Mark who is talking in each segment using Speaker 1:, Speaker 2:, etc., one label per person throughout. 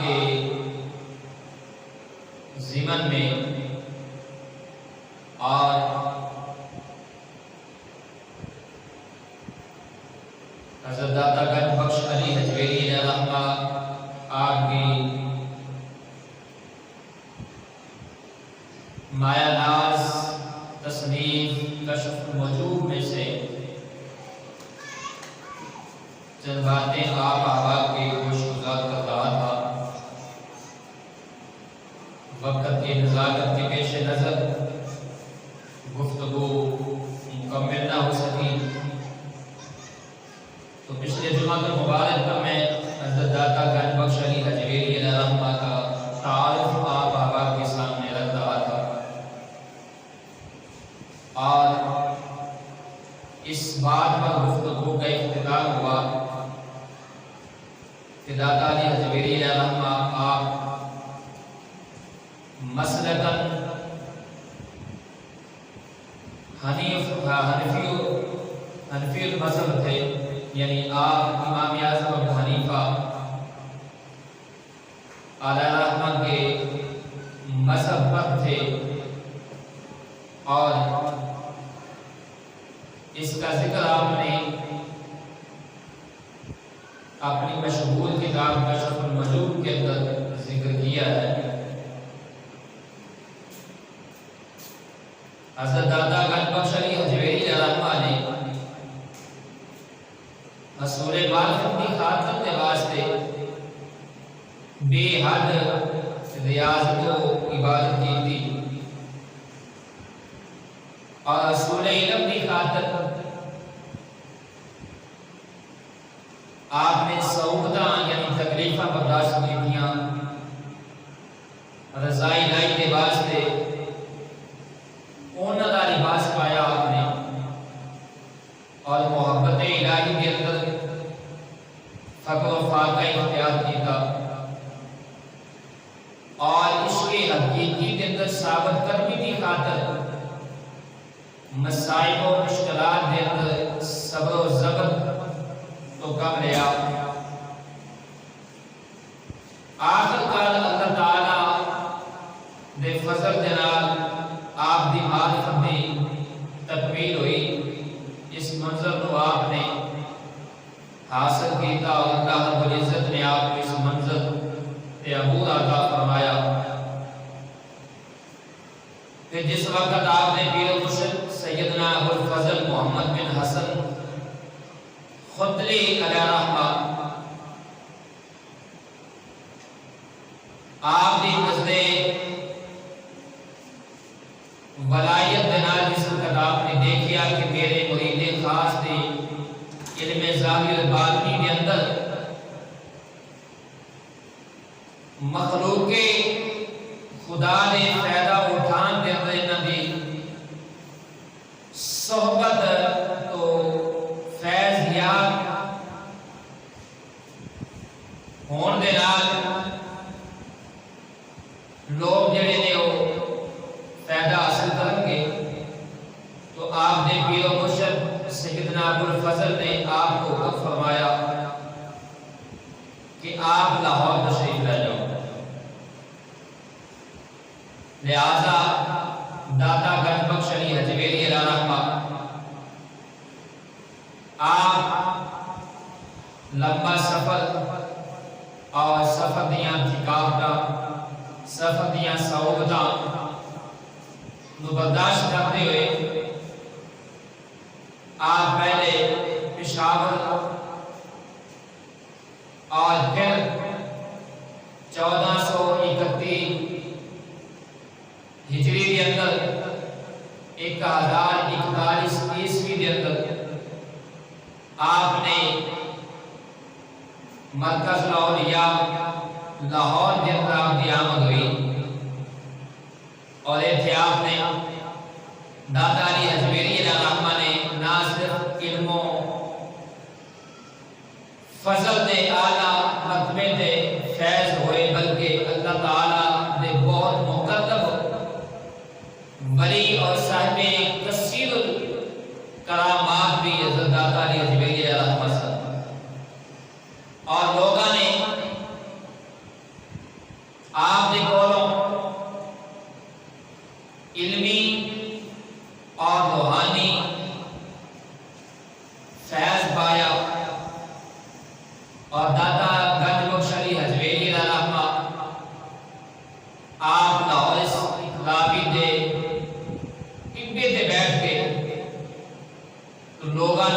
Speaker 1: کے ضمن میں اور حضرت داتا گنج بخش علی حجویری علیہ رحمہ آپ کی مایہ ناز تصنیف کشف الوجوہ میں سے چند باتیں آپ احباب کے گوش گزار کر رہا تھا۔ وقت کی نزاکت کے پیش نظر گفتگو مکمل نہ ہو سکی، تو پچھلے جمعہ مبارک پر میں حضرت داتا گنج بخش علی حجویری علیہ رحمہ کا تعارف آپ احباب کے سامنے رکھ رہا تھا، اور اس بات پر گفتگو کا اختتام ہوا کہ داتا علی حجویری علیہ رحمہ آپ مسلکاً حنفی المذہب تھے، یعنی آپ امام اعظم ابو حنیفہ علیہ رحمہ کے مذہب پر تھے، اور اس کا ذکر آپ نے اپنی مشہور کتاب کشف الوجوہ کے اندر ذکر کیا ہے۔ حضرت داتا گنج بخش علی حجویری علیہ رحمہ نے حصول معرفت کی خاطر کے واسطے بے حد ریاضت و عبادت کی تھی، اور حصول علم کی خاطر آپ نے صعوبتاں یعنی تکلیفاں برداشت کی تھیاں، رضائی الہی کے واسطے اونہ دا لباس پایا آپ نے، اور محبت الہی کے اندر فقر و فاقہ اختیار کیتا، اور عشق حقیقی کے اندر ثابت کرنے کی خاطر مسائب و مشکلات کے اندر صبر و ضبط تو کم لیا۔ آخر کار اللہ تعالی دے فضل جناب آپ دی معرفت دی تکمیل ہوئی، اس منظر کو آپ نے حاصل کیتا، اور اللہ رب العزت نے آپ کو اس منظر تے عبور عطا فرمایا کہ جس وقت آپ نے پیر و مرشد سیدنا ابو الفضل محمد بن حسن خدلی علیہ رحمہ آپ دی نزدے ولایت دنال جس وقت آپ نے دیکھیا کہ میرے مرید خاص دی علم ظاہر باطنی کے اندر مخلوق خدا نے فائدہ اٹھان دے اندر انہاں دی صحبت تو فیض یاد ہون دے نال لوگ جڑے نے وہ فائدہ حاصل کریں گے، تو آپ نے پیر و مرشد سیدنا ابو الفضل نے آپ کو حکم فرمایا کہ آپ لاہور تشریف لے جاؤ۔ لہذا داتا گنج بخش علی حجویری علیہ رحمہ آپ لمبا سفر اور سفر دیاں تھکاوٹاں، سفر دیاں صعوبتاں نو برداشت کرتے ہوئے آپ پہلے پشاور اور پھر 1431 ہجری کے اندر 1041 عیسوی کے اندر آپ نے مرکز الاولیاء لاہور کے اندر آپ کی آمد ہوئی، اور ایتھے آپ نے داتا علی حجویری علیہ رحمہ نے نہ صرف علم و فضل دے اعلیٰ مرتبے دے فیض ہوئے، بلکہ اللہ تعالیٰ نے بہت مقرب ولی اور صاحب کثیر کرامات بھی حضرت داتا علی حجویری علیہ رحمہ سے، اور لوگوں نے آپ نے کولوں علمی اور روحانی فیض پایا، اور داتا گنج بخش علی حجویری رحمہ آپ لاہور اس لابی دے ٹبے تے بیٹھ کے تو لوگاں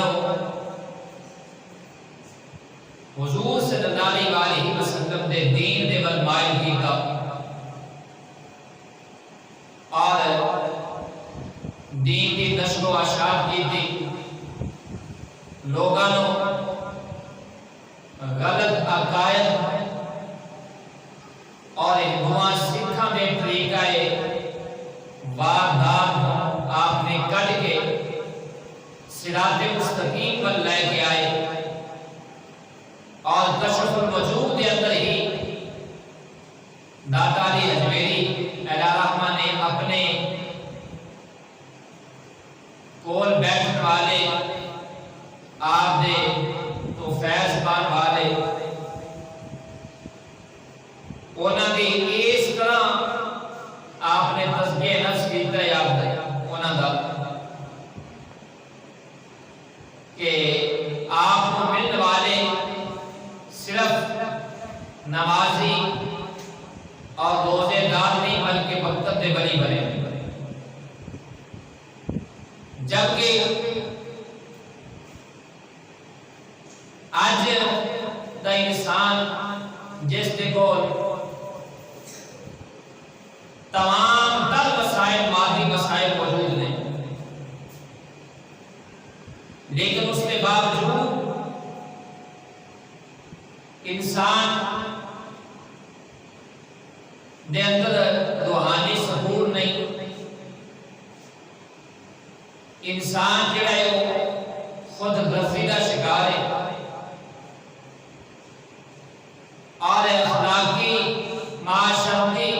Speaker 1: حضور صلی اللہ علیہ وسلم دے دین دے ول مائل کیتا، اور دین کی نشر و اشاعت کی تھی، لوگاں غلط عقائد اور ہندوؤں سکھاں دے طریقہ واردات آپ نے کٹ کے صراط مستقیم پر لے کے آئے، اور کشف الوجود کے اندر ہی داتا علی حجویری علیہ رحمہ نے اپنے کول بیٹھنے والے آپ دے تو فیض پان والے انہاں دی اس طرح آپ نے تزکیہ نفس کیتا ہے آپ دے انہاں دا کہ آپ کو ملنے والے صرف نمازی اور روزے دار نہیں بلکہ مکتب دے بری بنے، جبکہ آج دا انسان جس دے کول تمام تر وسائل مادی وسائل موجود ہیں، لیکن اس کے باوجود انسان دے اندر روحانی سکون نہیں، انسان جڑا ہے وہ خود غرضی دا شکار ہے، اور اخلاقی معاشرتی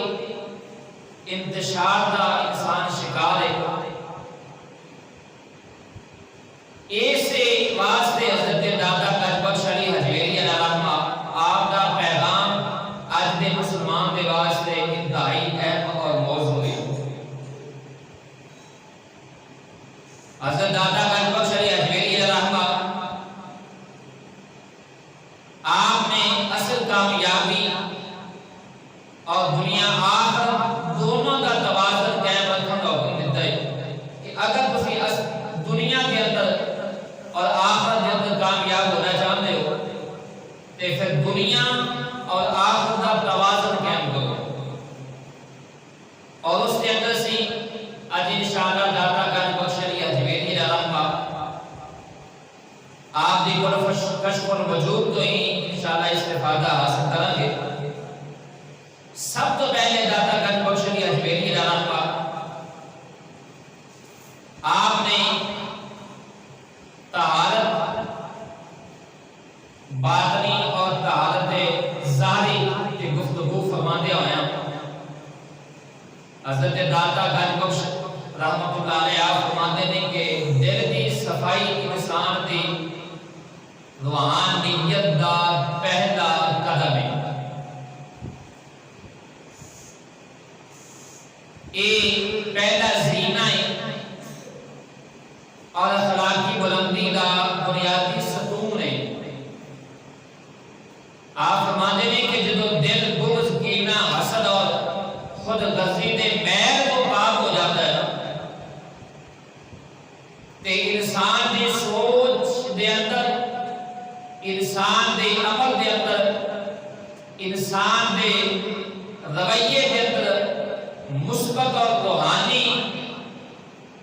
Speaker 1: انتشار دا انسان شکار ہے۔ ایسے واسطے حضرت داتا گنج بخش علی حجویری علیہ رحمہ آپ دا پیغام آج دے مسلمان دے واسطے انتہائی اہم اور موضوع ہے۔ حضرت داتا گنج بخش علی حجویری علیہ رحمہ آپ نے اصل کامیابی اور دنیا آخرت دونوں کا توازن قائم رکھنے کا حکم دیتا ہے کہ اگر تسی دنیا کے اندر اور آخرت کے اندر کامیاب ہونا چاہتے ہو تو پھر دنیا اور آخرت کا توازن قائم کرو، اور اس کے اندر سی آج انشاءاللہ داتا گنج بخش علی حجویری علیہ رحمہ آپ دی کشف الوجود تو ہی انشاءاللہ استفادہ حاصل کریں گے۔ سب تو پہلے داتا گنج بخش علی حجویری علیہ رحمہ آپ نے طہارت باطنی اور طہارت ظاہری کی گفتگو فرماندے ہوئے ہیں۔ حضرت داتا گنج بخش رحمۃ اللہ علیہ آپ فرماندے نے کہ دل دی صفائی انسان دی روحانیت دا پہلا قدم ہے۔ یہ پہلا زینہ ہے اور اخلاقی بلندی دا بنیادی ستون ہے۔ آپ فرماتے ہیں کہ جدو دل بغض کینہ حسد اور خود غرضی دے میل کو پاک ہو جاتا ہے تے انسان دی سوچ دے اندر، انسان دے عمل دے اندر، انسان دے رویے دے اندر مثبت اور روحانی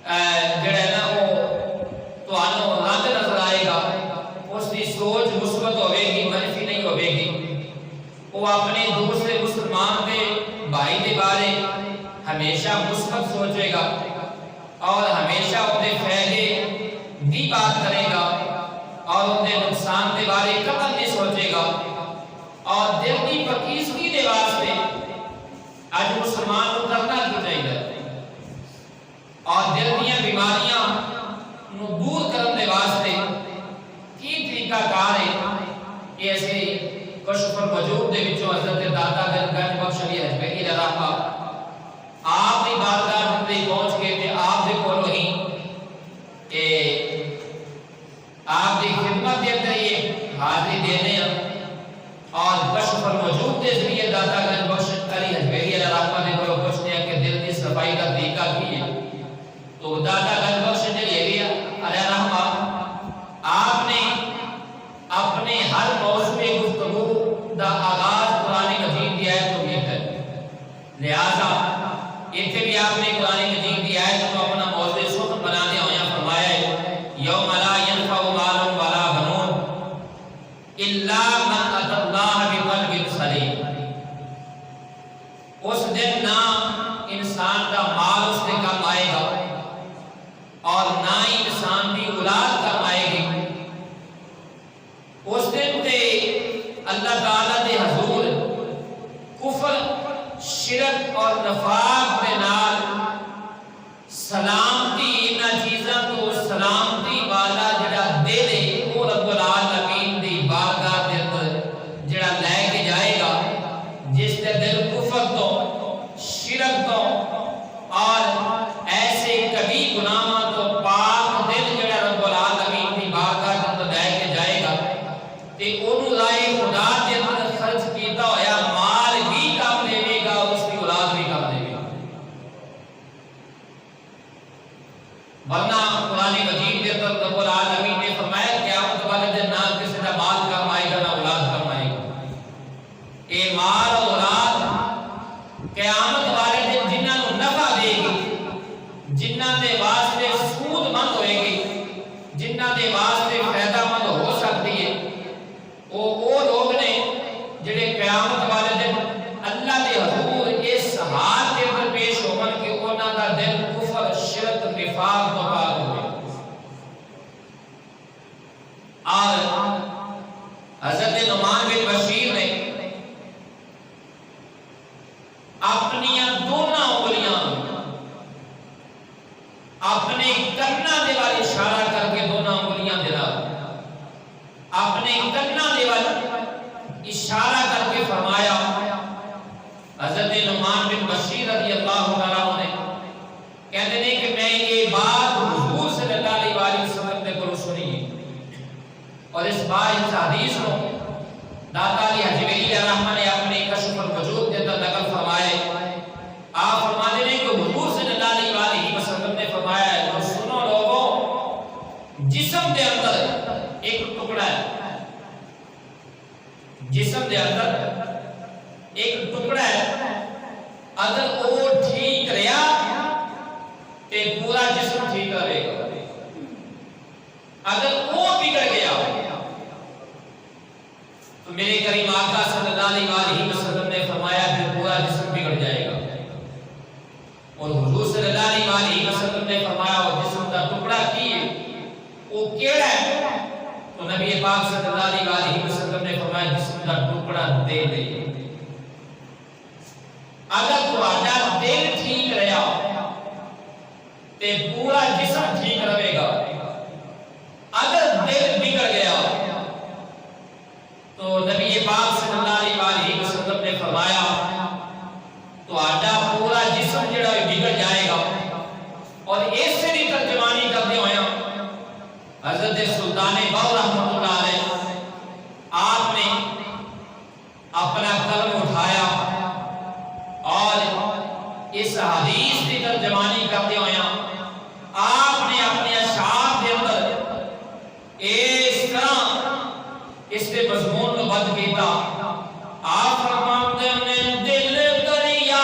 Speaker 1: جڑا ہے نا وہ تانوں رنگ نظر آئے گا، اس کی سوچ مثبت ہوے گی، منفی نہیں ہوے گی۔ وہ اپنے دوسرے مسلمان دے بھائی دے بارے ہمیشہ مثبت سوچے گا اور ہمیشہ ان دے فائدے دی بات کرے گا اور ان دے نقصان دے بارے قطعاً نہیں سوچے گا، اور دل کی پاکیزگی دے واسطے آج مسلمان کو کرنا کی چاہیے، اور دل دیاں بیماریاں نو دور کرنے واسطے کی طریقہ کار ہے۔ ایسے کشف الوجود دے وچوں حضرت داتا گنج بخش علی لہذا اتنے بھی آپ نے قرآن مجید کی آیت کو اپنا موضوع سخن بنانے ہویا فرمایا ہے یوم لا ینفع مال ولا بنون الا من اتى الله بقلب سلیم، اس دن نہ انسان کا مال اس کے کام آئے گا اور نہ ہی انسان کی اولاد کام آئے گی۔ اس دن تے اللہ تعالیٰ دے حضور کفر شرک اور نفاق دے نال سلامتی انہاں چیزاں تو سلامتی والا جڑا دے دے وہ رب العالمین دی بارگاہ دے اندر جڑا لے کے جائے گا، جس دے دل کفر تو شرک تو اور ایسے کبھی گناہاں تو پاک دل جڑا رب العالمین دی بارگاہ دے اندر لے کے جائے گا تے اونوں رائے خدا دے اندر خرچ کیتا ہویا مال بھی کام دے گا، اس کی اولاد بھی کام دے گا۔ ورنہ قرآن مجید کے اندر رب العالمین نے فرمایا قیامت والے دن نہ کسی کا مال کام آئے گا نہ اولاد کام آئے گا۔ اے مال اور اولاد قیامت والے دن جنہاں نوں نفع دے گی، جنہاں دے واسطے سود مند ہوئے گی، جنہاں دے واسطے فائدہ مند ہو سکتی ہے، وہ لوگ نے جڑے قیامت والے دن اللہ دے حضور اس حال کے اندر پیش ہون کہ انہاں دا دل کفر شرک نفاق تو پاک ہوئے۔ اور حضرت نعمان بن بشیر نے اپنی دونوں انگلیاں اپنے کناں دے وال اشارہ کر کے دونوں انگلیاں دے نال اپنے کناں دے وال اشارہ کر کے فرمایا، حضرت نعمان بن بشیر رضی اللہ تعالیٰ عنہ نے کہتے ہیں کہ میں یہ بات حضور صلی اللہ علیہ وسلم نے کو سنی ہے، اور اس بات اس حدیث کو داتا علی حجویری علیہ الرحمہ نے اپنے کشف الوجود کے اندر نقل فرمائے۔ آپ فرماتے ہیں کہ حضور صلی اللہ علیہ وسلم نے فرمایا ہے تو سنو لوگوں، جسم دے اندر ایک ٹکڑا ہے، جسم دے اندر ایک ٹکڑا ہے، اگر وہ ٹھیک رہا تے پورا جسم ٹھیک رہے گا، اگر وہ بگڑ گیا تو میرے کریم آقا صلی اللہ علیہ وسلم نے فرمایا کہ پورا جسم بگڑ جائے گا۔ اور حضور صلی اللہ علیہ وسلم نے فرمایا وہ جسم کا ٹکڑا کی ہے وہ کیڑا ہے؟ تو نبی پاک صلی اللہ علیہ وسلم نے فرمایا جسم کا ٹکڑا دے دے۔ اگر تہاڈا دل ٹھیک رہا تے پورا جسم ٹھیک رہے گا، اگر دل بگڑ گیا تو نبی پاک صلی اللہ علیہ وسلم نے فرمایا تہاڈا پورا جسم جڑا بگڑ جائے گا۔ اور اس سے بھی ترجمانی کرتے ہوئے حضرت سلطان باؤ رحمۃ اللہ علیہ آپ نے اپنا قلم اٹھایا اور اس حدیث کی ترجمانی کرتے ہوئے آپ نے اپنے اشعار کے اندر اس طرح اس کے مضمون کو بند کیتا۔ آپ فرماتے ہیں دل دریا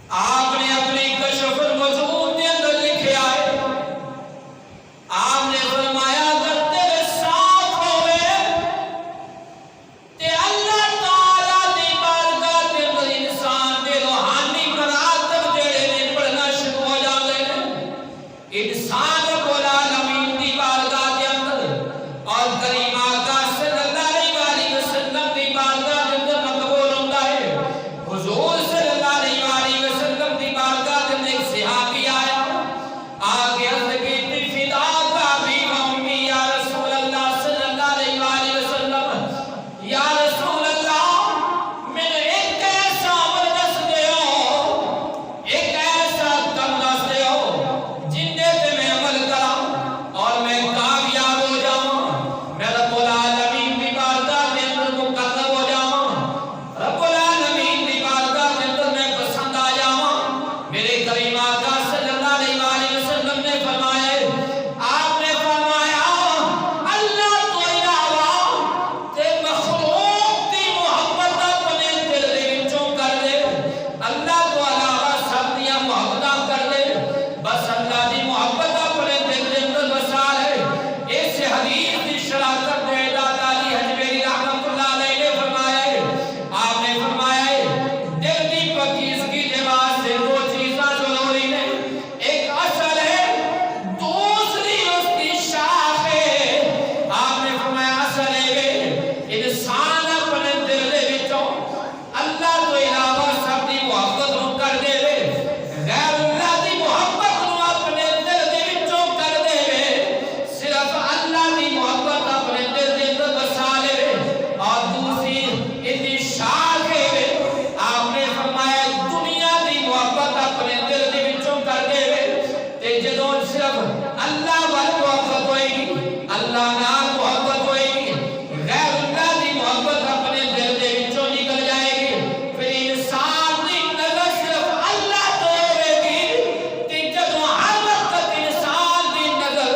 Speaker 1: آپ نے اپنی کشف الوجود کے اندر لکھا ہے، آپ نے فرمایا اگر تیرے ساتھ ہوئے تے اللہ تعالیٰ دی بارگاہ کے اندر انسان دے روحانی مراتب جڑے نے بڑھنا شروع ہو جاندے نے۔ انسان رب العالمین دی بارگاہ کے اندر اور کریم آقا صلی اللہ علیہ وسلم دی بارگاہ کے اندر مقبول ہوتا ہے۔ حضور صلی اللہ علیہ وسلم دی بارگاہ کے اندر ایک صحابی آیا، آگے عرض کی تھی فدا کا بھی امی یا رسول اللہ صلی اللہ علیہ وسلم، یا رسول اللہ میں ایک ایسا عمل دس دے ہو، ایک ایسا کم دس دے ہو جن دے تے میں عمل کرا اور میں کامیاب ہو جاؤں، میں رب العالمین دی بارگاہ کے اندر مقرب ہو جاؤں، رب العالمین دی بارگاہ کے اندر میں پسند آ جاؤں۔ میرے کریم آقا صلی اللہ علیہ وسلم نے فرمایا، آپ نے فرمایا اللہ تو علاوہ تے مخلوق دی محبت اپنے دل دے وچوں کر دے، اللہ تو علاوہ سب دیا محبتاں کر دے، بس اللہ دی محبت اپنے دل دے اندر بسا لے۔ اس حدیث کی شراکت دے داتا علی حجویری رحمت اللہ علیہ نے فرمایا، آپ نے فرمایا دل کی پاکیزگی کے واسطے دو چیزاں ضروری نے، ایک اصل ہے، دوسری اس کی شاخ ہے۔ آپ نے فرمایا اصل ہے انسان اپنے دل دے وچوں اللہ تو علاوہ سب دی محبت نو کر دے وے، غیر اللہ دی محبت نو اپنے دل دے وچوں کر دے وے، صرف اللہ دی محبت اپنے دل دے اندر بسا لے وے، اور دوسری ان دی شاخ ہے، آپ نے فرمایا دنیا دی محبت اپنے دل دے وچوں کر دے وے، تے جدوں صرف اللہ وال محبت ہوئے گی، اللہ نال محبت ہوئے گی، غیر اللہ دی محبت اپنے دل دے وچوں نکل جائے گی، پھر انسان دی نظر صرف اللہ تے ہوئے گی، تے جدوں ہر وقت انسان دی نظر،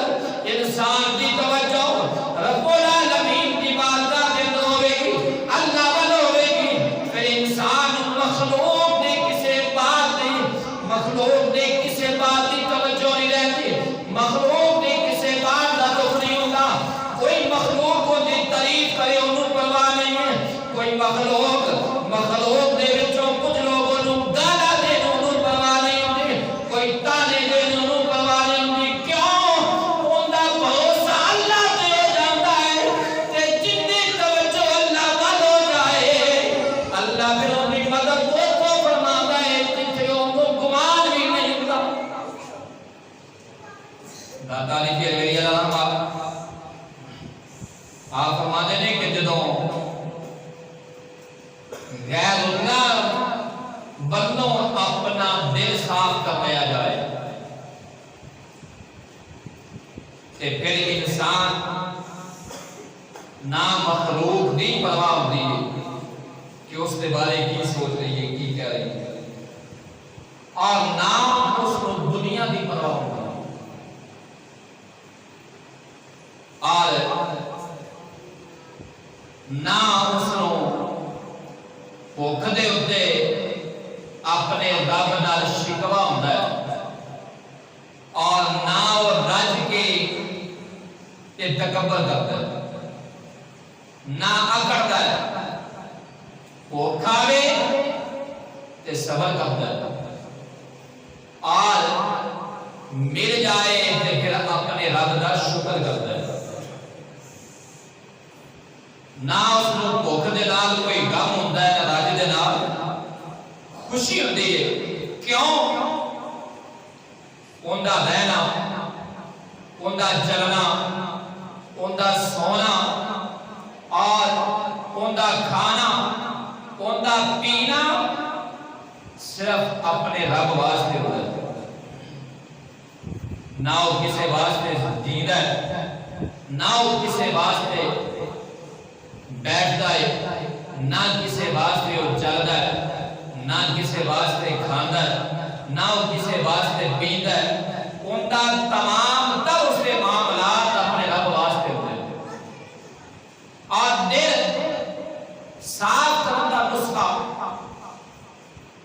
Speaker 1: انسان دی توجہ رب العالمین دی بارگاہ کے اندر ہوئے گی، اللہ وال ہوئے گی، پھر انسان مخلوق دے کسے بات دی، مخلوق دے کسے بات دی توجہ نہیں رہتی، مخلوق دے کسے بات دا رخ نہیں ہوتا، کوئی مخلوق کو دی تعریف کرے انہوں پرواہ نہیں ہے، کوئی مخلوق دے وچوں کچھ لوگوں نوں گالا دے انہوں پرواہ نہیں ہوتی، کوئی تانے دے انہوں پرواہ نہیں ہوتی، کیوں؟ اوندا بھروسہ اللہ تے ہو جاتا ہے، تے جن دی توجہ اللہ وال ہو جائے، اللہ پھر ان کی مدد کو فرماتا ہے جتھے انہوں گمان بھی نہیں ہوتا۔ داتا علی حجویری رحمہ آپ فرماتے ہیں کہ جدوں غیر اللہ بندوں اپنا دل صاف کر لیا جائے تے پھر انسان نہ مخلوق دی پرواہ ہوتی ہے کہ اس کے بارے کی سوچ رہی ہے، کی کہہ رہی ہے، اور نہ اس کو دنیا دی پرواہ ہوتی ہے، اور نہ اس بھوک دے اتے اپنے رب نال شکوا ہوندا ہے، اور نہ وہ رج کے تے تکبر کرتا ہے، نہ اکڑتا ہے، وہ کھاوے تے صبر کرتا ہے، اور مل جائے تے پھر اپنے رب دا شکر کرتا ہے، نہ اس کو بھوک دے نال کوئی غم ہوندا ہے، نہ رج دے نال خوشی ہوندی ہے، کیوں؟ اوندا رہنا، اوندا چلنا، اوندا سونا، اور اوندا کھانا، اوندا پینا صرف اپنے رب واسطے ہوتا ہے، نہ وہ کسی واسطے جیندا ہے، نہ وہ کسی واسطے بیٹھتا ہے، نہ کسی واسطے وہ چلتا ہے، نہ کسی واسطے کھاندا ہے، نہ وہ کسی واسطے پیندا ہے، ان کا تمام تر اس کے معاملات اپنے رب واسطے ہوتے ہیں، اور دل صاف کرنے کا نسخہ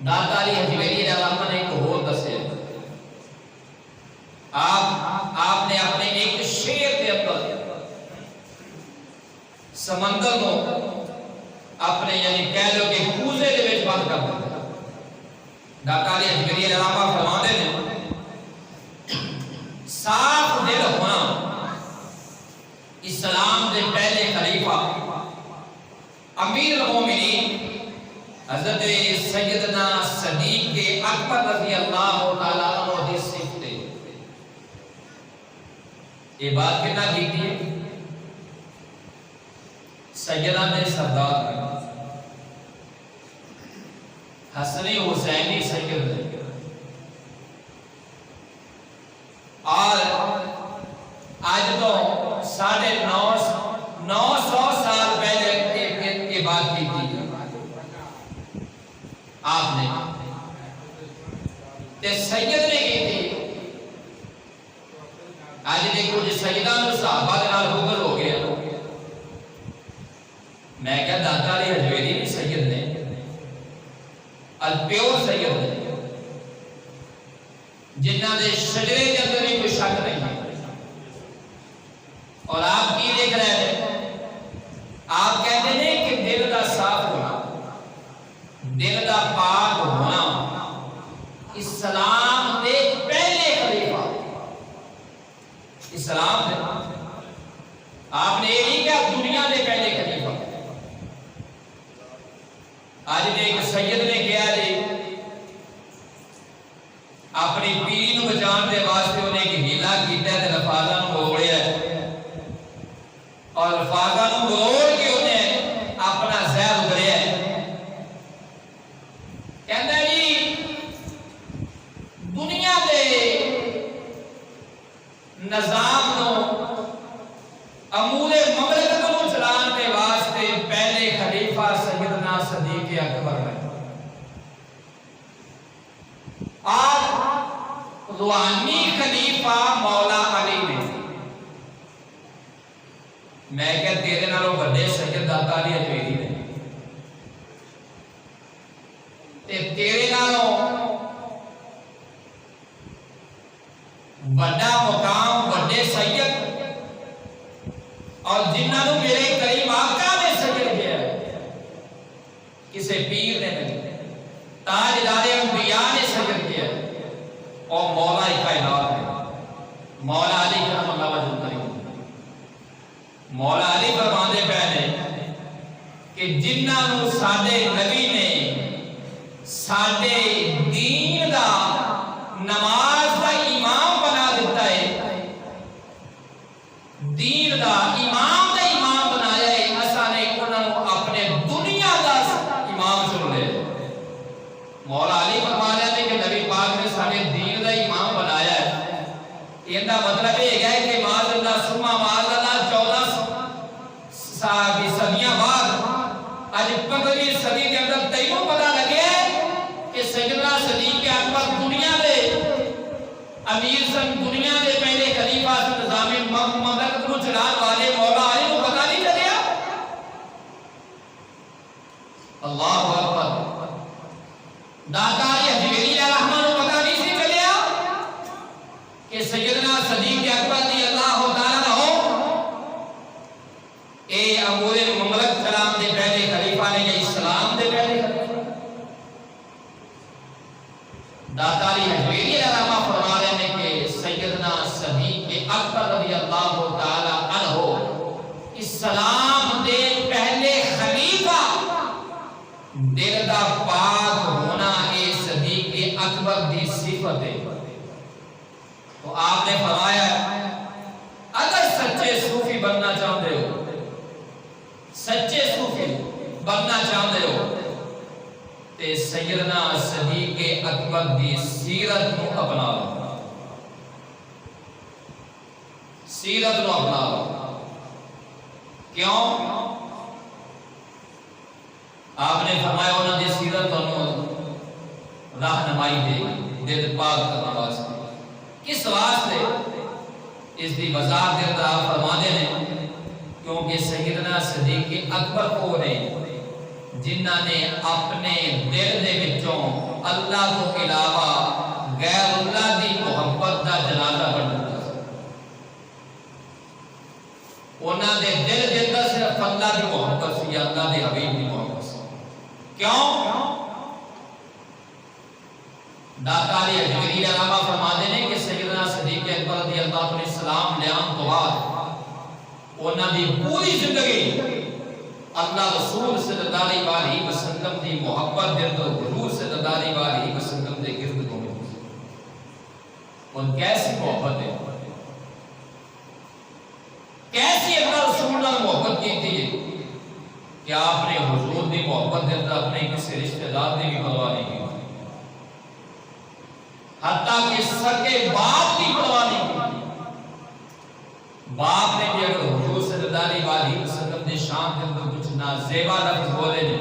Speaker 1: داتا علی حجویری حجویری رحمہ نے ایک اور دسے، آپ نے اپنے ایک شعر کے اندر سمندر کو اپنے یعنی کہہ لو کہ کوزے دے وچ بند کر دیا۔ داتا علی حجویری رحمہ فرماتے ہیں صاف دل ہونا اسلام دے پہلے خلیفہ امیر المومنین حضرت سیدنا صدیق اکبر رضی اللہ تعالیٰ عنہ دی صفت ہے۔ یہ بات کتنا دیتی ہے؟ سیدہ دے سردار حسنی حسینی سید اور آج تو 950 سال پہلے یہ بات کی تھی آپ نے تے سید نے کی تھی۔ آج دیکھو جی سیدان صحابہ کے نال گوگل ہو گیا، میں کیا داتا علی حجویری بھی سید نے، الپیور سید نے، جنہ دے شجرے کے اندر بھی کوئی شک نہیں ہے۔ اور آپ کی دیکھ رہے ہیں، آپ کہتے ہیں کہ دل دا صاف ہونا، دل دا پاک ہونا اسلام دے پہلے خلیفہ، اسلام دے آپ نے یہ نہیں کہا دنیا دے پہلے خلیفہ۔ آج ایک سید نے کیا جی اپنی پیری نو بچان دے واسطے انہیں ایک ہیلا کیتا ہے تے لفاظاں نو موڑیا ہے، اور لفاظاں نو موڑ کے انہیں اپنا زہر اتریا ہے۔ کہندا ہے جی دنیا دے نظام نو امور مملکت نو چلان دے واسطے پہلے خلیفہ سیدنا صدیق اکبر ہے، اور روحانی خلیفہ مولا علی نے۔ میں کہ تیرے نالوں بڑے سید داتا علی حجویری نے، تیرے نالوں بڑا مقام بڑے سید اور جنہاں نو میرے کریم آقا نے سید کیا کسے پیر نے نہیں، تاجدار انبیاء نے سید کیا اور مولا کائنات ہے، مولا علی کرم اللہ وجہ نہیں۔ مولا علی فرماندے پہنے کہ جنہاں نو ساڈے نبی نے ساڈے دین دا نماز دا امام بنا دیتا ہے، دین دا امام دا امام بنایا ہے، اساں نے انہاں نو اپنے دنیا دا امام چن لے۔ مولا علی فرمایا ہے کہ نبی پاک نے ساڈے دین دا امام بنایا ہے، یہ دا مطلب یہ ہے کہ معاذ اللہ سما معاذ اللہ 14 صدیاں بعد آج 15ویں صدی کے اندر تینوں پتہ لگے کہ سیدنا صدیق اکبر دنیا دے امیر سن، دنیا دے پہلے خلیفہ سن، نظام مملکت کو چلان والے مولا علی کو پتہ نہیں چلیا۔ اللہ اکبر، داتا علی حجویری رحمہ کو پتہ نہیں سی چلیا کہ سیدنا صدیق اکبر رضی اللہ تعالیٰ عنہ اے امور مملکت چلان دے پہلے خلیفہ نے، یا اسلام دے پہلے خلیفہ۔ داتا علی حجویری رحمہ فرما رہے ہیں کہ سیدنا صدیق اکبر رضی اللہ تعالی عنہ اسلام دے پہلے خلیفہ، دل دا پاک ہونا اے صدیق اکبر دی صفت ہے۔ تو آپ نے فرمایا اگر سچے صوفی بننا چاہتے ہو، سچے صوفی بننا چاہتے ہو تے سیدنا صدیق اکبر دی سیرت نو اپنا لو، سیرت نو اپنا لو۔ کیوں؟ آپ نے فرمایا انہوں نے سیرت انہوں رہنمائی دے گی، دل پاک کرنا واسطے۔ کس واسطے؟ اس دی وضاحت دے اندر آپ فرماتے ہیں کیونکہ سیدنا صدیق اکبر کو نے جنہاں نے اپنے دل دے وچوں اللہ تو علاوہ غیر اللہ دی محبت دا جنازہ بن جاتا سی۔ انہاں دے دل دے اندر صرف اللہ دی محبت سی، اللہ دے حبیب دی محبت سی۔ کیوں؟ داتا علی حجویری علامہ فرماتے ہیں کہ سیدنا صدیق اکبر رضی اللہ عنہ السلام لیام تو بعد انہاں دی پوری زندگی اللہ رسول صلی اللہ علیہ وسلم دی محبت دے تو حضور صلی اللہ علیہ وسلم دے گرد گھومے ان کیسی محبت ہے، کیسی اللہ رسول نے محبت کی تھی کہ آپ نے حضور دی محبت دے اندر اپنے کسی رشتہ دار دی بھی پرواہ نہیں کی، حتیٰ کہ سکے باپ کی پرواہ نہیں کی۔ باپ نے بھی اگر حضور صلی اللہ علیہ وسلم نے شان کے اندر کچھ نازیبا لفظ بولے نے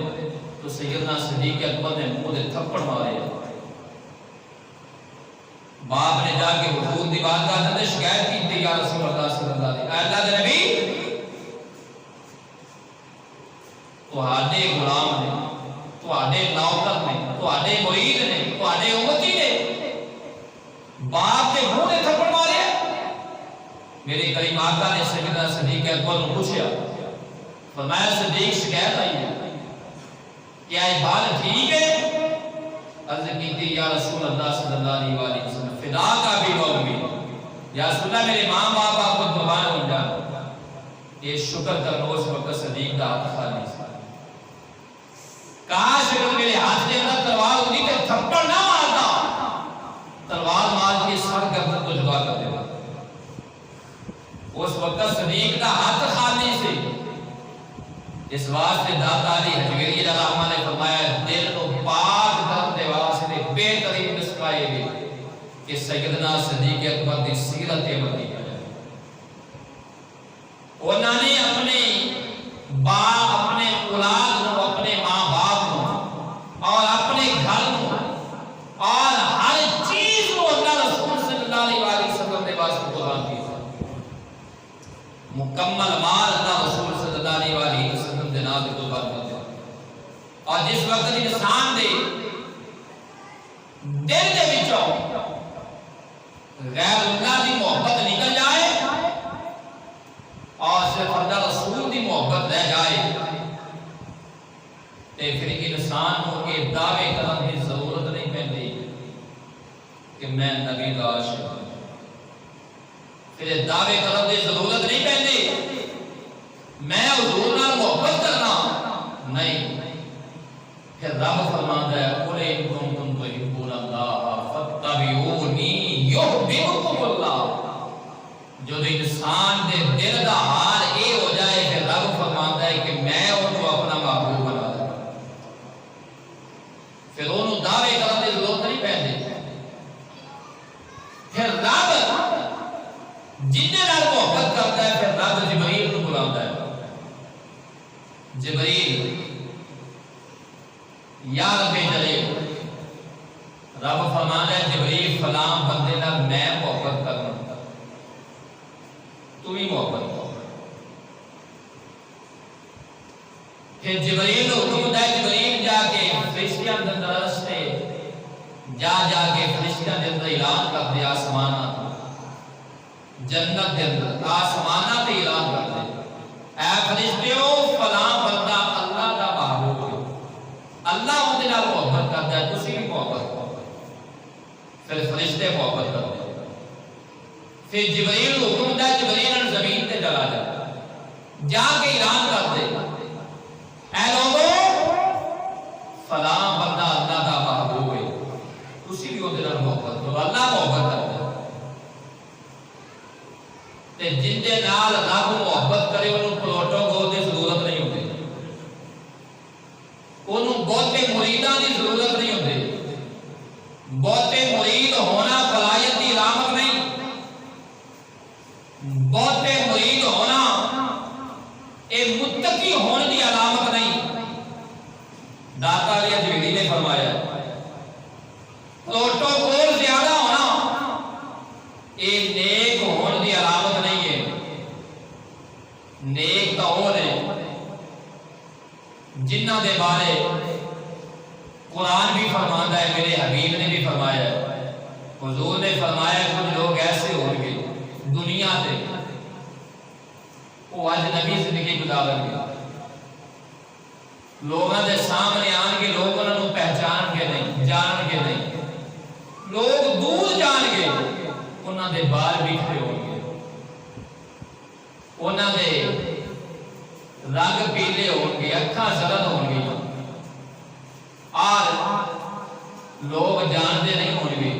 Speaker 1: تو سیدنا صدیق اکبر نے منہ دے تھپڑ مارے۔ باپ نے جا کے حضور دی بارگاہ اندر شکایت کی تھی، یا رسول اللہ صلی اللہ علیہ وسلم، اے اللہ کے نبی تہاڈے غلام نے، تہاڈے نوکر نے، تہاڈے مرید نے، تہاڈے امتی نے باپ کے منہ دے تھپڑ مارے۔ میرے کریم آقا نے سیدنا صدیق اکبر کو پوچھا، فرمایا صدیق شکایت آئی ہے، کیا یہ بات ٹھیک ہے؟ عرض کی تھی، یا رسول اللہ صلی اللہ علیہ وسلم فدا کا بھی ہوگی، یا رسول اللہ میرے ماں باپ آپ کو قربان ہو جائے۔ یہ شکر کرو اس وقت صدیق کا ہاتھ خالی تھا، کاش اگر میرے ہاتھ کے اندر تلوار ہوتی تو تھپڑ نہ مارتا، تلوار مار کے سر گردن کو جدا کر دیتا۔ اس وقت صدیق کا ہاتھ خالی سے، اس واسطے داتا علی حجویری رحمہ نے فرمایا دل کو پاک کرنے واسطے بہترین نسخہ یہ بھی کہ سیدنا صدیق اکبر دی سیرت عملی ہے۔ انہوں نے اپنے اپنے اولاد کو، اپنے ماں باپ کو اور اپنے گھر کو اور ہر چیز کو اللہ رسول صلی اللہ علیہ وسلم نے واسطے قربان کیا۔ مکمل مال اللہ رسول صلی اللہ علیہ وسلم دے نام تے قربان کر دیا۔ اور جس وقت انسان دے دل دے وچوں غیر اللہ دی محبت نکل جائے اور صرف اللہ رسول دی محبت رہ جائے تے پھر انسان کو یہ دعوے کرنے کی ضرورت نہیں پیندی کہ میں نبی دا عاشق ہوں، پھر دعوے کرنے کی ضرورت نہیں پیندی میں حضور نال محبت کرنا نہیں۔ پھر رب فرماتا ہے قل ان کنتم تحبون اللہ فاتبعونی یحببکم اللہ۔ جو انسان دے دل دا حال اے ہو جائے پھر رب فرماتا ہے کہ میں انہوں اپنا محبوب بنا دوں، پھر انہوں دعوے کرنے کی ضرورت نہیں پیندی۔ پھر رب جتنے نال محبت کرتا ہے پھر رب جبریل کو بلاتا ہے، جبریل یا رب جلیل، رب فرماتا ہے جبریل فلاں بندے نال میں محبت کرنا، تو بھی محبت کر۔ پھر جبریل کو حکم ہے، جبریل جا کے فرشتیاں دے اندر رستے جا کے فرشتیاں دے اندر اعلان کر دے، آسمانہ جنت دے اندر آسمانہ تے اعلان کر دے، اے فرشتیو فلاں بندہ اللہ دا محبوب ہے، اللہ ان دے نال محبت کرتا ہے، تسی بھی محبت کرو۔ پھر فرشتے محبت کرتے ہیں۔ پھر جبریل حکم ہے، جبریل زمین تے چلا جا کے اعلان کر دے، اے لوگو فلاں بندہ اللہ دا محبوب ہے، تسی بھی ان دے نال محبت کرو، اللہ محبت کرتا ہے۔ تے جن دے نال رب محبت کرے انہوں پروٹوکول دی ضرورت نہیں ہوتی، انہوں بہتے مریداں دی ضرورت نہیں ہوتی۔ بہتے مرید ہونا فلایت دی علامت نہیں، بہتے مرید ہونا اے متقی ہونے دی علامت نہیں۔ داتا علی حجویری نے فرمایا پروٹوکول زیادہ ہونا اے نیک ہونے دی علامت نہیں ہے۔ نیک تو وہ نے جنہ دے بارے قرآن بھی فرماتا ہے، میرے حبیب نے بھی فرمایا ہے، حضور نے فرمایا کچھ لوگ ایسے ہو گے دنیا سے وہ اجنبی زندگی گزارن گے، لوگوں کے سامنے آن کے لوگ انہوں نے پہچان کے نہیں، جان کے نہیں، لوگ دور جان گے، انہوں نے بال بکھرے ہو گے، انہوں نے رنگ پیلے ہو گے، اکھاں زرد ہو گی، اور لوگ جانتے نہیں ہوں گے،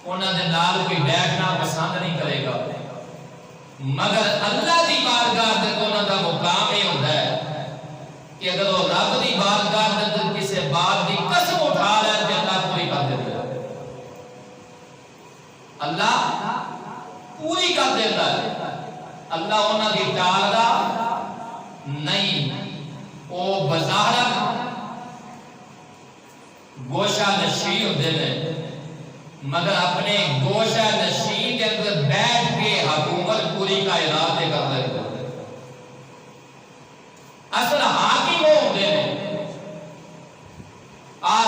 Speaker 1: انہوں نے نال کوئی بیٹھنا پسند نہیں کرے گا، مگر اللہ دی بارگاہ دے انہوں کا مقام یہ ہوتا ہے کہ اگر وہ رب دی بارگاہ دے کسی بات دی قسم اٹھا لے تو اللہ پوری کر دیتا ہے، اللہ پوری کر دیتا ہے، اللہ انہوں کی ٹالدا نہیں، وہ بظاہر گوشہ نشین ہوتے ہیں مگر اپنے گوشہ نشین کے اندر بیٹھ کے حکومت پوری کائنات کر رہے ہیں، اصل حاکم وہ ہوتے ہیں، اور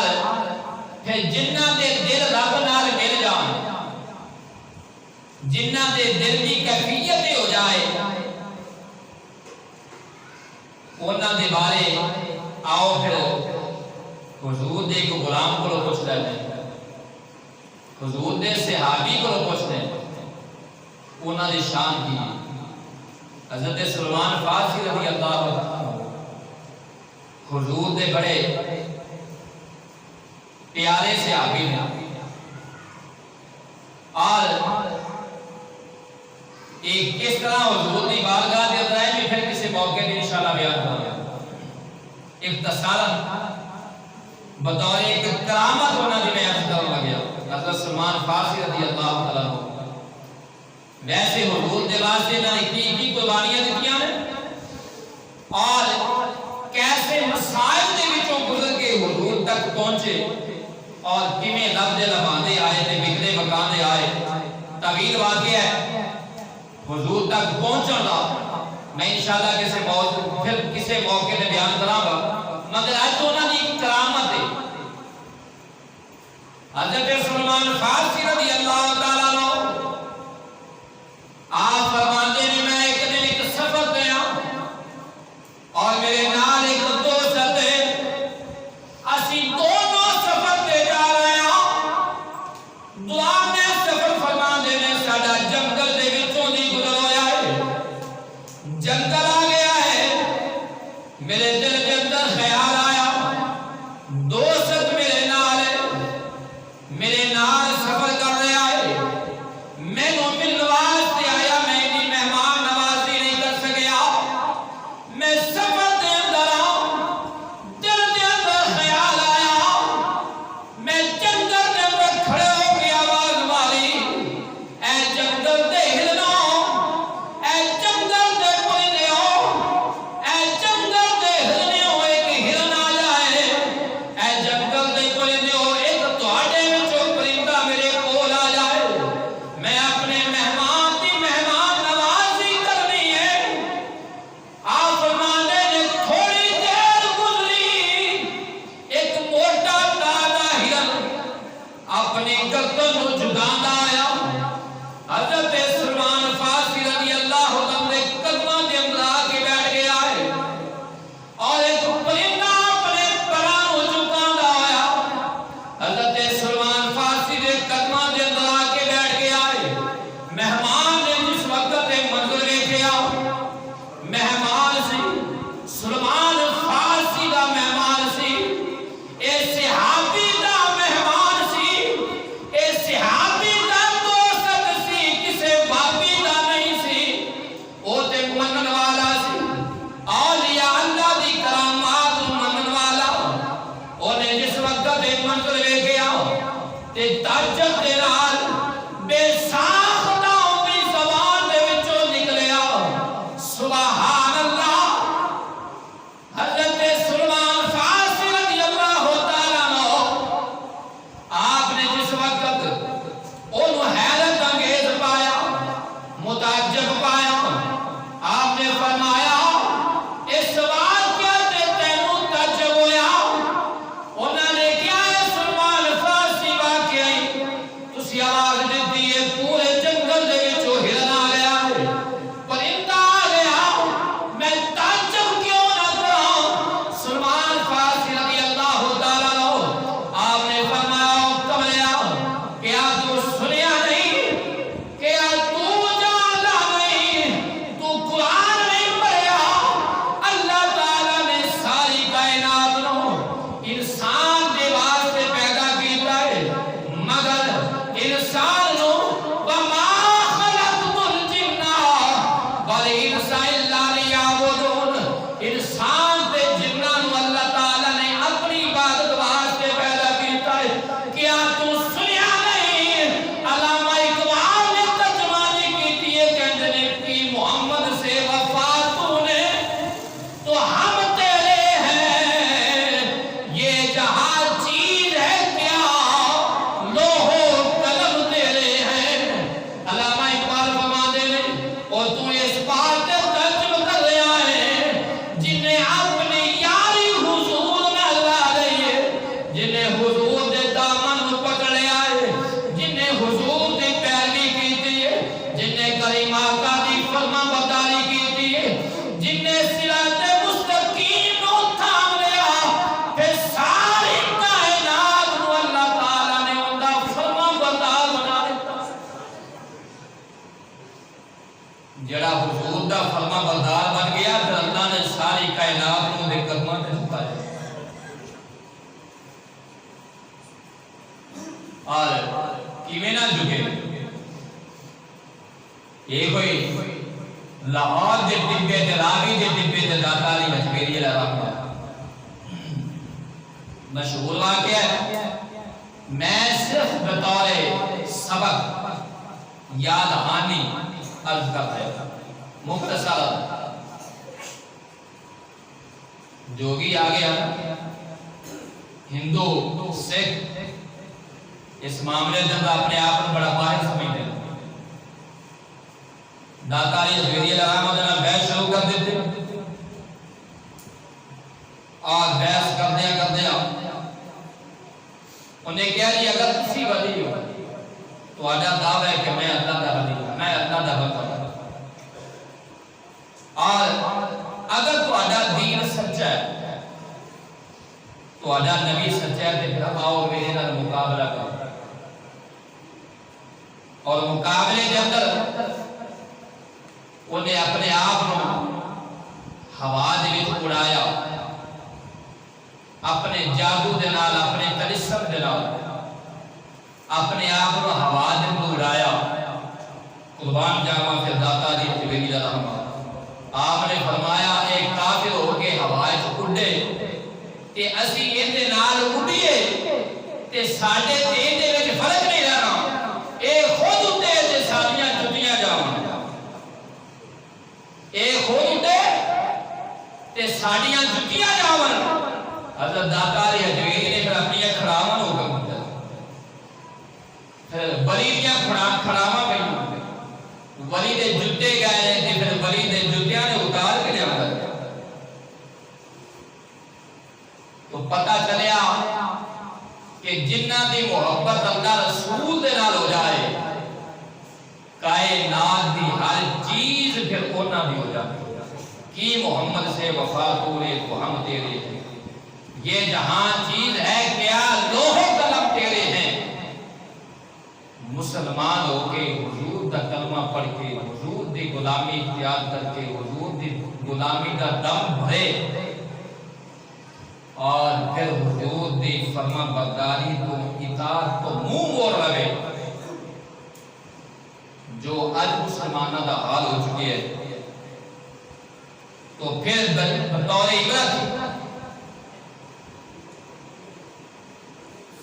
Speaker 1: پھر جنہ دے دل رب نال مل جان، جنہ دے دل کی کیفیت ہو جائے، انہاں دے بارے آؤ پھر حضور دے کو غلام کو پوچھ لیتے ہیں، حضور دے صحابی کو پوچھتے ہیں، انہاں دی شان کی، حضرت سلمان فارسی رضی اللہ عنہ حضور دے بڑے پیارے صحابی ہیں، اور ایک کس طرح حضور دی بارگاہ دے اندر ہے، پھر کسی موقع پہ انشاءاللہ بیان کروں گا، اختصاراً بطور ایک کرامت ہونا جو میں عرض کرنے لگیا، حضرت سلمان فارسی رضی اللہ عنہ ویسے حضور دے واسطے انہوں نے کی قربانیاں دیتیاں ہیں، اور کیسے مسائل دے وچوں گزر کے حضور تک پہنچے، اور کیویں لب دے لباندے آئے تے بگڑے مکاندے آئے، طویل واقعہ ہے حضور تک پہنچن دا، میں انشاءاللہ کسی موقع تے بیان کراں گا، مگر اج انہاں دی کرامت ہے، حضرت سلمان فارسی رضی اللہ تعالیٰ عنہ آپ فرماتے ہیں میں ایک دن ایک سفر گیا اور میرے نال ایک دوست ہے، اسی دونوں سفر تے جا رہے ہیں، دعا میں سفر فرماتے ہیں ساڈا جنگل دے وچوں دی گزر ہویا ہے، جنگل آ گیا ہے، میرے دل کے اندر خیال آیا دوست میرے نال سفر کر رہا ہے، میں نو ملن واسطے آیا، میں دی مہمان نوازی نہیں کر سکیا، میں سفر دے اندر دل دے اندر خیال آیا، میں جنگل دے اندر کھڑے ہو کے آواز ماری، اے جنگل دے ہلنو، اے جنگل دے پرندیو، اے جنگل دے ہلنیو، ایک ہلن آ جائے، اے جنگل دے پرندیو ایک تہاڈے وچوں پرندہ میرے کول آ جائے، میں اپنے مہمان دی مہمان نوازی کرنی ہے، آپ فرمانے نے تھوڑی دیر گزری، ایک موٹا تازہ ہرن اپنی گردن نو جھکاندا آیا، حضرت سلمان فارسی رضی اللہ عنہ نے قدماں دے اندر آ کے بیٹھ گیا ہے، اور ایک پرندہ اپنے پراں نو جھکاندا آیا، حضرت سلمان فارسی دے قدماں دے اندر آ کے بیٹھ گیا ہے، مہمان نے جس وقت تے منظر ویکھیا، مہمان سی سلمان فارسی دا مہمان سی، اے صحابی دا مہمان سی، اے صحابی دا دوست سی، کسے بابی دا نہیں سی، او تے منن والا سی، اولیاء اللہ دی کرامات منن والا، اونے جس وقت تے منظر ویکھیا تے تعجب دے نال بے ساختہ دی زبان دے وچوں نکلیا سبحان اللہ، حضرت سلمان فارسی رضی اللہ تعالیٰ عنہ آپ نے جس وقت انہوں حیرت انگیز پایا، متعجب پایا، آپ نے فرمایا اس واقعہ تے تینوں تعجب ہویا، کیا تو سنیا نہیں؟ علامہ اقبال نے ترجمانی کی تھی کہندے نے کہ محمد سے وفا تو نے تو ہم تیرے ہیں، یہ جہاں چیز ہے کیا لوح و قلم تیرے ہیں۔ علامہ اقبال فرماتے ہیں اور تو اس بات کا ترجمہ کر رہا ہے جنہیں اپنی یاری حضور نہ لا رہی ہے، جنہیں حضور دے دامن پکڑ لیا ہے، جنہیں حضور دی پیروی کی تھی ہے، جنہیں کریم آقا دی فرما برداری کی تھی ہے، جنہیں صراط مستقیم نو تھام لیا، پھر ساری کائنات نو اللہ تعالیٰ نے ان کا فرما بردار بنا دیتا۔ جڑا حضور دا فرما بردار بن گیا پھر اللہ نے ساری کائنات نو دے قدماں تے جھکایا۔ اور کیویں نہ جھکے؟ یہ کوئی لاہور دے ڈبے تے راوی دے ڈبے تے داتا علی اجمیری علیہ رحمہ مشہور واقعہ ہے۔ میں صرف بطور سبق یاد دہانی عرض کر رہا تھا مختصر۔ جوگی آ گیا ہندو سکھ اس معاملے میں اپنے آپ کو بڑا ماہر سمجھتے ہیں، داتا علی اجمیری علیہ رحمہ نے بحث شروع کر دیتے اور بحث کردیا انہیں کہا جی اگر کسی ولی ہو تو آجا دعویٰ ہے کہ میں اللہ دا ولی ہوں، میں اللہ دا بندہ ہوں، اور اگر تو آجا دین سچا ہے تو آجا نبی سچا ہے تو پھر آؤ میرے نال مقابلہ کرو۔ اور مقابلے کے اندر انہیں اپنے آپ کو ہوا دے وچ اڑایا، اپنے جادو دے نال، اپنے تلسم دے نال اپنے آپ کو ہوا دے وچ اڑایا۔ قربان جاواں پھر داتا دی اجمیری دا رحمہ آپ نے فرمایا ایک کافر ہو کے ہوا وچ اڑے تے اسی ایندے نال اڑیے تے ساڈے تے ایندے وچ فرق نہیں رہنا، اے خود اڑے تے ساڈیاں جُتیاں جاواں، اے خود اڑے تے ساڈیاں جُتیاں جاواں۔ حضرت داتا علی اجمیری نے پھر اپنی کھڑاواں نو حکم دیا، پھر ولی دیاں کھڑاواں گئیاں، ولی دے جُتے گئے تے پھر ولی دے جُتیاں نے اتار کے لیا تو پتہ چلیا کہ جنہ دی محبت اللہ رسول دے نال ہو جائے کائنات دی ہر چیز پھر اونا بھی ہو جائے۔ کی محمد سے وفا تورے تو ہم تیرے ہیں، یہ جہاں چیز ہے کیا لوح و قلم تیرے ہیں۔ مسلمان ہو کے حضور دا کلمہ پڑھ کے حضور دی غلامی اختیار کر کے حضور دی غلامی دا دم بھرے اور پھر حضور دی فرما برداری تو اطاعت تو منہ موڑ رہے جو آج مسلمانہ دا حال ہو چکی ہے، تو پھر بطور عبرت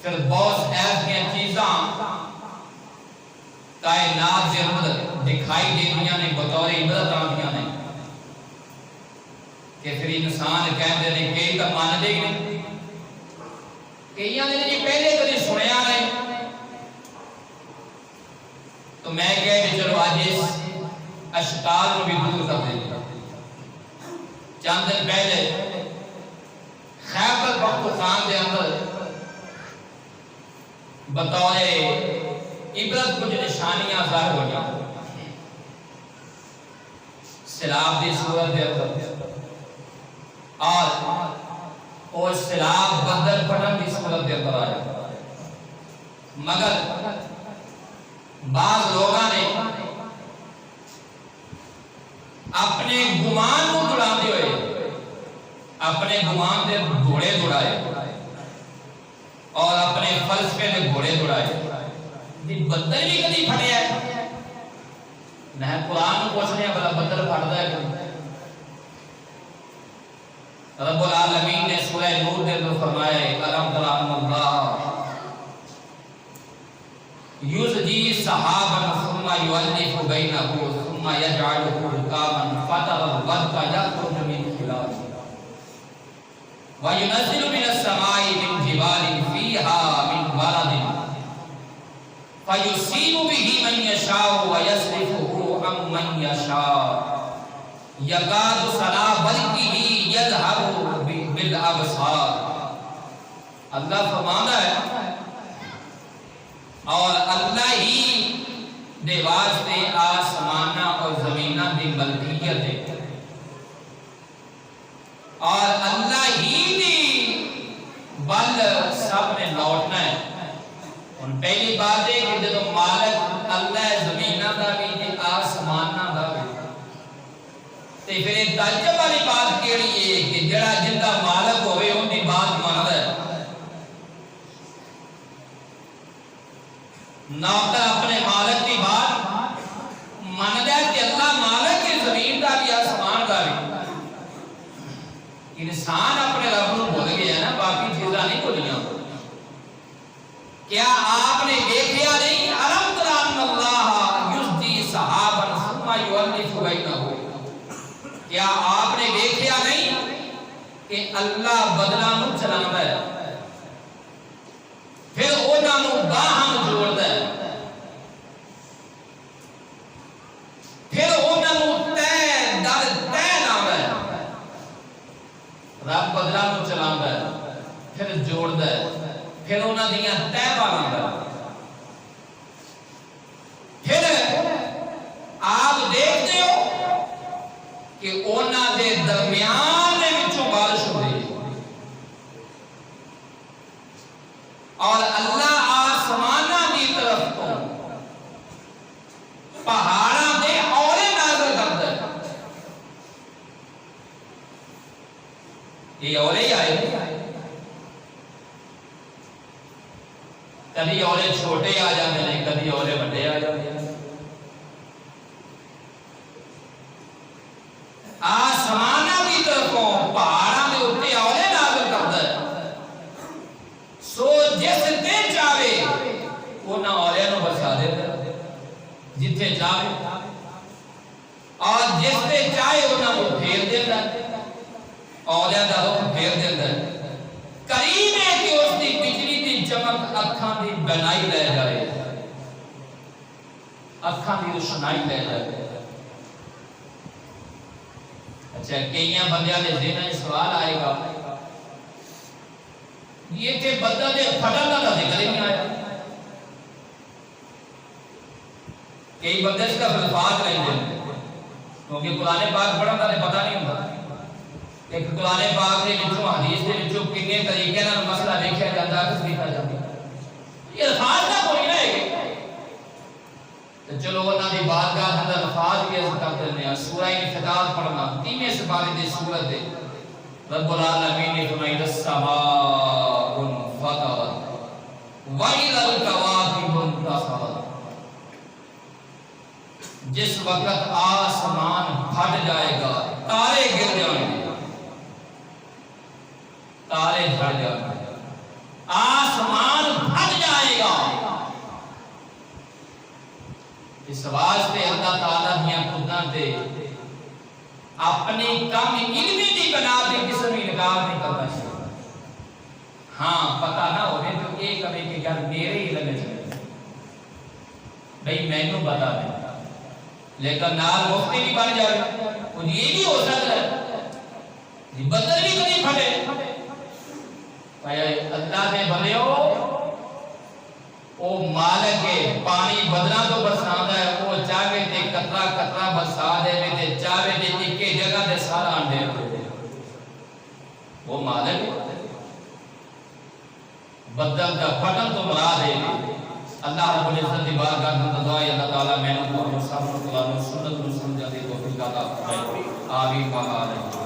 Speaker 1: پھر بہت ایسی چیزاں کائنات سے اندر دکھائی دیتیاں نے بطور عبرت آندیاں نے کہ پھر انسان کہتے ہیں کئی تو مان دے گی کئی نے جی پہلے کبھی سنیا نہیں، تو میں کہے کہ چلو آج اس اشکال کو بھی دور کر دیں۔ چند دن پہلے خیبر پختونخوا کے اندر بطور عبرت کچھ نشانیاں ظاہر ہو جائیں، سیلاب دی صورت ہے اور سیلاب بدل پھٹن کی صورت دے اندر آیا، مگر بعض لوگاں نے اپنے گمان کو دوڑاتے ہوئے اپنے گمان دے گھوڑے دوڑائے اور اپنے فلسفے دے گھوڑے دوڑائے۔ بدل بھی کدی پھٹیا ہے؟ میں قرآن کو پوچھنے بلا بدل پھٹدا ہے کہ رب العالمین نے سورہ نور دے اندر فرمایا الم تر ان اللہ یزجی صحابا ثم یؤلف بینہ ثم یجعلہ رکاما فتر الودق یخرج من خلاله وَيُنَزِّلُ مِنَ السَّمَاءِ مِنْ جِبَالٍ فِيهَا مِنْ بَرَدٍ فَيُصِيبُ بِهِ مَنْ يَشَاءُ وَيَصْرِفُهُ عَمَّنْ يَشَاءُ يَكَادُ سَنَا بَرْقِهِ يَذْهَبُ بِالْأَبْصَارِ۔ اللہ فرماتا ہے اور اللہ ہی دے واسطے آسمانہ اور زمینہ دی ملکیت ہے اور اللہ ہی دی بل سب نے لوٹنا ہے۔ ان پہلی بات ہے کہ جب مالک اللہ زمینہ دا بھی تے آسمانہ دا بھی تے پھر تعجب والی بات کیڑی ہے کہ جڑا جندا مالک ہوئے ان دی بات ماندا ہے، نوکر اپنے مالک کی بات ماندا ہے کہ اللہ مالک ہے زمین دا بھی آسمان دا بھی۔ انسان اپنے رب نو بھول گیا نا، باقی چیزاں نہیں بھولیاں۔ کیا آپ نے دیکھا نہیں الم تر ان اللہ یزجی صحابا ثم یؤلف بینہ؟ کیا آپ نے دیکھا نہیں کہ اللہ بدلاں نو چلاوندا ہے پھر انہاں نو باہم جوڑدا ہے، پھر انہاں نو تے در تے لاوندا ہے۔ رب بدلا نو چلاوندا ہے پھر جوڑدا ہے، پھر انہاں دیاں تہ پاوندا ہے۔ پھر آپ دیکھتے ہو کہ انہاں دے درمیان دے وچوں بارش ہوندی ہے اور اللہ آسماناں دی طرف تو پہاڑاں دے اولے نازل کردا ہے۔ یہ اولے ہی آئے کدی اولے چھوٹے آ جاندے نے، کدی اولے بڑے آ جاندے نے۔ آسماناں دی طرفوں پہاڑاں دے اوتے اولے نازل کردا ہے، سو جس تے چاہے انہاں اولے نو برسا دیندا ہے جتھے چاہے، اور جس تے چاہے انہاں نو پھیر دیندا ہے، اولیاء دا رخ پھیر دیندا ہے۔ قریب ہے کہ اس دی بجلی دی چمک اکھاں دی بنائی لے جائے، اکھاں دی روشنائی لے جائے۔ اچھا کئیاں بندیاں دے ذہن وچ سوال آئے گا، یہ تے بدل دے پھٹن دا ذکر ہی نہیں آیا۔ کئی بندے اس کا الفاظ نہیں دے کیونکہ قرآن پاک پڑھن دا پتہ نہیں ہوندا۔ ایک قرآن پاک دے وچوں حدیث دے وچوں کنے طریقے نال مسئلہ دیکھیا جاندا ہے، کیتا جاندا ہے۔ یہ الفاظ دا کوئی نہ ہے تے چلو انہاں دی بارگاہ اندر الفاظ بھی عرض کر دے ہیں۔ سورہ انفطار پڑھنا 3ویں سپارے دی سورت ہے۔ رب العالمین نے فرمایا السماء انفطرت وإذا الكواكب انتثرت۔ جس وقت آسمان پھٹ جائے گا، تارے گر جائیں گے، تارے جھڑ جائیں گے، آسمان پھٹ جائے گا۔ اس واسطے اللہ تعالیٰ نے قدرت دے اپنی کم علمی دی بنا دے کسی بھی انکار نہیں کرنا چاہیے۔ ہاں پتہ نہ ہوئے تو یہ کبھی کہ یار میرے ہی لگے چلے بھئی میں نو بتا دیں، لیکن نال مفتی بھی بن جائے، اور یہ بھی ہو سکتا ہے بدل بھی کبھی پھٹے۔ اللہ نے بنے ہو او مالک ہے، پانی بدلا تو برساندا ہے، وہ چاہے تے قطرہ قطرہ برسا دے تے چاہے تے ایک جگہ تے سارا انڈے دے، وہ مالک ہے۔ بدل کا پھٹن تو مراد ہے اللہ رب العزت دی بارگاہ میں دعا ہے اللہ تعالی میں نے کو سب کو قرآن و سنت کو سمجھا دے توفیق عطا فرمائے، آمین و آمین۔